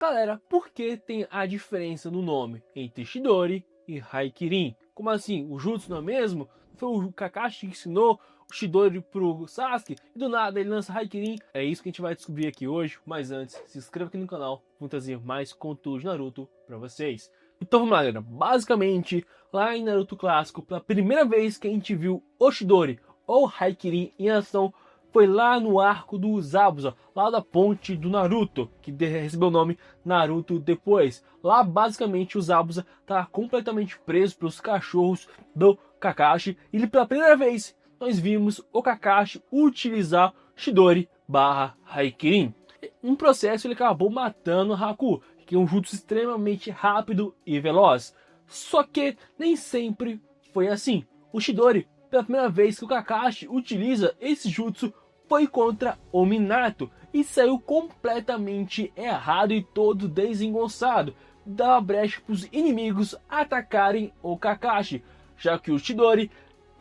Galera, por que tem a diferença no nome entre Chidori e Haikirin? Como assim? O Jutsu não é mesmo? Foi o Kakashi que ensinou o Chidori pro Sasuke e do nada ele lança Haikirin? É isso que a gente vai descobrir aqui hoje, mas antes, se inscreva aqui no canal, vou trazer mais conteúdo de Naruto pra vocês. Então vamos lá, galera. Basicamente, lá em Naruto Clássico, pela primeira vez que a gente viu o Chidori ou Haikirin em ação, foi lá no arco do Zabuza, lá da ponte do Naruto, que recebeu o nome Naruto depois. Lá, basicamente, o Zabuza tá completamente preso pelos cachorros do Kakashi. E pela primeira vez, nós vimos o Kakashi utilizar Chidori barra Haikirin. No processo, ele acabou matando Haku, que é um jutsu extremamente rápido e veloz. Só que nem sempre foi assim. O Chidori, pela primeira vez que o Kakashi utiliza esse jutsu, foi contra o Minato e saiu completamente errado e todo desengonçado. Dava brecha para os inimigos atacarem o Kakashi, já que o Chidori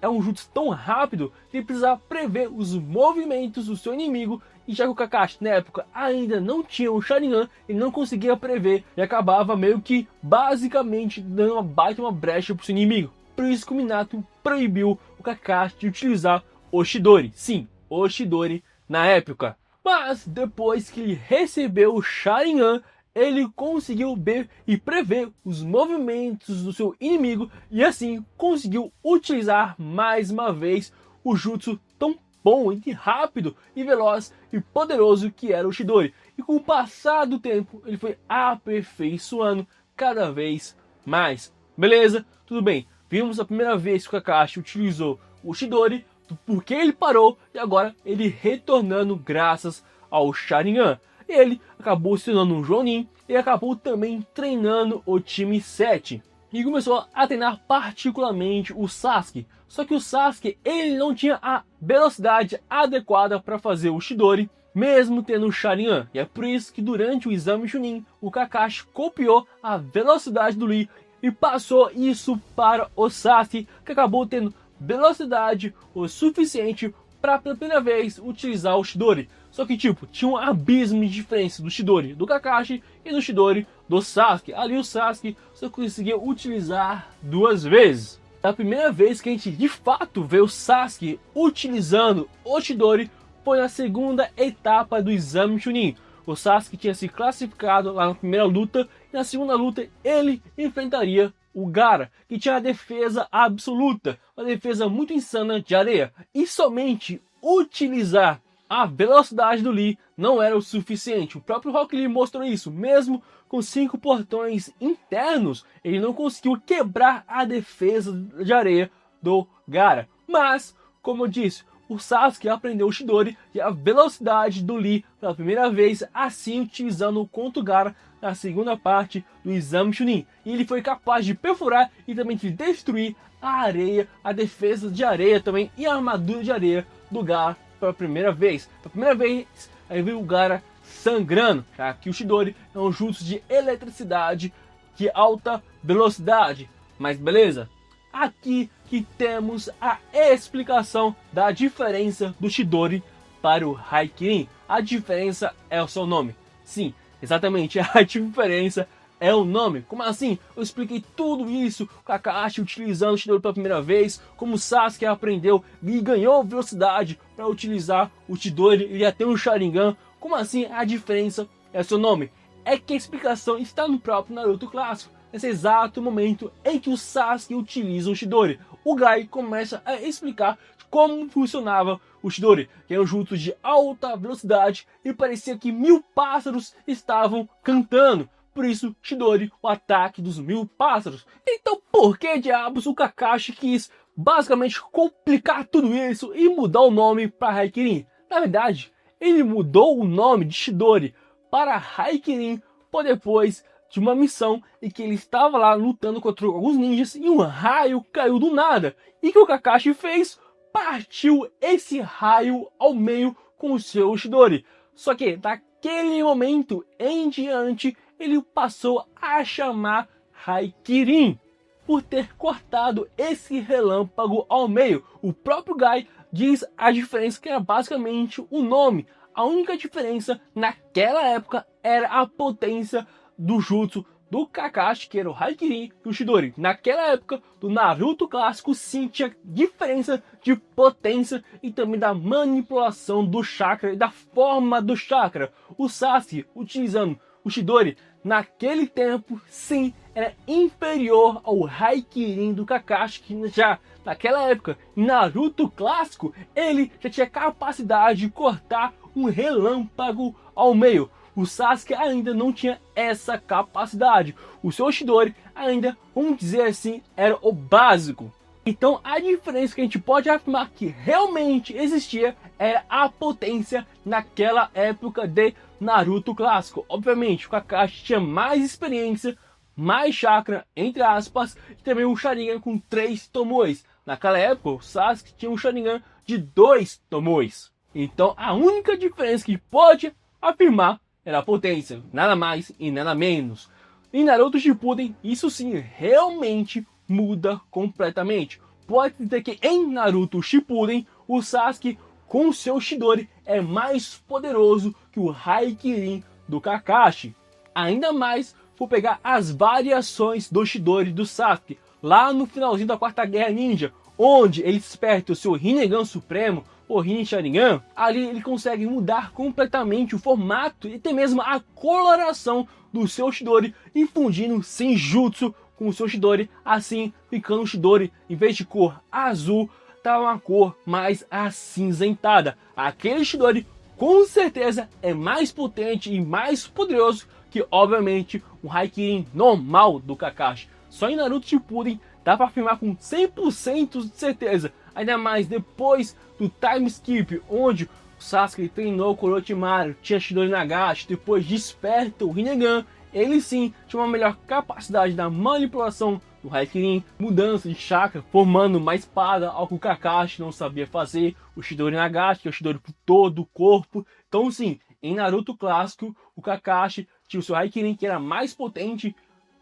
é um jutsu tão rápido que ele precisava prever os movimentos do seu inimigo, e já que o Kakashi na época ainda não tinha o Sharingan, ele não conseguia prever e acabava meio que basicamente dando uma brecha para o seu inimigo. Por isso que o Minato proibiu o Kakashi de utilizar o Chidori. Sim, o Chidori na época. Mas depois que ele recebeu o Sharingan, ele conseguiu ver e prever os movimentos do seu inimigo e assim conseguiu utilizar mais uma vez o jutsu tão bom e rápido e veloz e poderoso que era o Chidori. E com o passar do tempo ele foi aperfeiçoando cada vez mais. Beleza? Tudo bem. Vimos a primeira vez que o Kakashi utilizou o Chidori, por que ele parou e agora ele retornando graças ao Sharingan. Ele acabou se tornando um Jonin e acabou também treinando o time 7. E começou a treinar particularmente o Sasuke. Só que o Sasuke ele não tinha a velocidade adequada para fazer o Chidori, mesmo tendo o Sharingan. E é por isso que durante o exame Chunin, o Kakashi copiou a velocidade do Lee e passou isso para o Sasuke, que acabou tendo velocidade o suficiente para pela primeira vez utilizar o Chidori. Só que tipo, tinha um abismo de diferença do Chidori do Kakashi e do Chidori do Sasuke. Ali o Sasuke só conseguia utilizar duas vezes. A primeira vez que a gente de fato vê o Sasuke utilizando o Chidori foi na segunda etapa do exame Chunin. O Sasuke tinha se classificado lá na primeira luta e na segunda luta ele enfrentaria o Gaara, que tinha a defesa absoluta, uma defesa muito insana de areia. E somente utilizar a velocidade do Lee não era o suficiente. O próprio Rock Lee mostrou isso. Mesmo com 5 portões internos, ele não conseguiu quebrar a defesa de areia do Gaara. Mas, como eu disse, o Sasuke aprendeu o Chidori e a velocidade do Lee pela primeira vez, assim utilizando contra o Gaara na segunda parte do exame Chunin. E ele foi capaz de perfurar e também de destruir a areia, a defesa de areia também e a armadura de areia do Gaara pela primeira vez. Pela primeira vez, aí veio o Gaara sangrando, já que o Chidori é um jutsu de eletricidade de alta velocidade. Mas beleza, aqui que temos a explicação da diferença do Chidori para o Haikirin. A diferença é o seu nome. Sim, exatamente, a diferença é o nome. Como assim? Eu expliquei tudo isso, o Kakashi utilizando o Chidori pela primeira vez, como o Sasuke aprendeu e ganhou velocidade para utilizar o Chidori e até um Sharingan. Como assim a diferença é o seu nome? É que a explicação está no próprio Naruto clássico. Nesse exato momento em que o Sasuke utiliza o Chidori, o Gai começa a explicar como funcionava o Chidori, que é um jutsu de alta velocidade e parecia que 1000 pássaros estavam cantando. Por isso, Chidori, o ataque dos 1000 pássaros. Então, por que diabos o Kakashi quis basicamente complicar tudo isso e mudar o nome para Haikirin? Na verdade, ele mudou o nome de Chidori para Haikirin por depois de uma missão em que ele estava lá lutando contra alguns ninjas e um raio caiu do nada. E o que o Kakashi fez? Partiu esse raio ao meio com o seu Chidori. Só que daquele momento em diante ele passou a chamar Haikirin por ter cortado esse relâmpago ao meio. O próprio Gai diz a diferença, que era basicamente o nome. a única diferença naquela época era a potência do jutsu do Kakashi, que era o Haikyrin, e o Chidori. Naquela época do Naruto clássico, sim, tinha diferença de potência e também da manipulação do chakra e da forma do chakra. O Sasuke, utilizando o Chidori, naquele tempo, sim, era inferior ao Haikyrin do Kakashi, que já naquela época, em Naruto clássico, ele já tinha capacidade de cortar um relâmpago ao meio. O Sasuke ainda não tinha essa capacidade. O seu Chidori ainda, vamos dizer assim, era o básico. Então a diferença que a gente pode afirmar que realmente existia era a potência naquela época de Naruto clássico. Obviamente o Kakashi tinha mais experiência, mais chakra, entre aspas, e também um Sharingan com 3 tomoes. Naquela época o Sasuke tinha um Sharingan de 2 tomoes. Então a única diferença que pode afirmar era a potência, nada mais e nada menos. Em Naruto Shippuden, isso sim realmente muda completamente. Pode dizer que em Naruto Shippuden, o Sasuke com seu Chidori é mais poderoso que o Haikyrin do Kakashi. Ainda mais por pegar as variações do Chidori do Sasuke, lá no finalzinho da Quarta Guerra Ninja, onde ele desperta o seu Rinnegan Supremo, o Rin Sharingan, ali ele consegue mudar completamente o formato e até mesmo a coloração do seu Chidori, infundindo Senjutsu com o seu Chidori, assim ficando o Chidori, em vez de cor azul, tá uma cor mais acinzentada. Aquele Chidori com certeza é mais potente e mais poderoso que, obviamente, o Haikyrin normal do Kakashi. Só em Naruto Shippuden dá para afirmar com 100% de certeza, ainda mais depois do time skip, onde o Sasuke treinou com o Orochimaru, tinha Chidori Nagashi, depois desperta o Rinnegan, ele sim tinha uma melhor capacidade da manipulação do Haikyrin, mudança de chakra, formando uma espada, algo que o Kakashi não sabia fazer, o Chidori Nagashi, que é o Chidori por todo o corpo. Então sim, em Naruto clássico, o Kakashi tinha o seu Haikyrin que era mais potente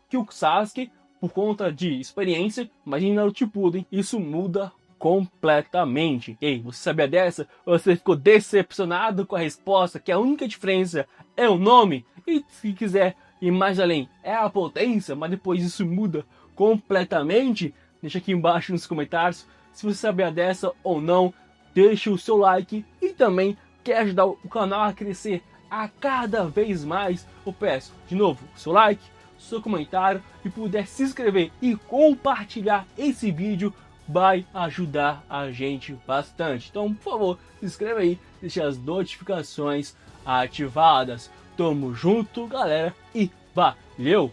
que o Sasuke, por conta de experiência, mas em Naruto Shippuden isso muda completamente. E aí, você sabia dessa? Ou você ficou decepcionado com a resposta, que a única diferença é o nome? E se quiser ir mais além, é a potência, mas depois isso muda completamente? Deixa aqui embaixo nos comentários se você sabia dessa ou não. Deixa o seu like e também quer ajudar o canal a crescer a cada vez mais. Eu peço de novo o seu like, seu comentário e puder se inscrever e compartilhar esse vídeo, vai ajudar a gente bastante. Então, por favor, se inscreva aí, deixe as notificações ativadas. Tamo junto, galera, e valeu!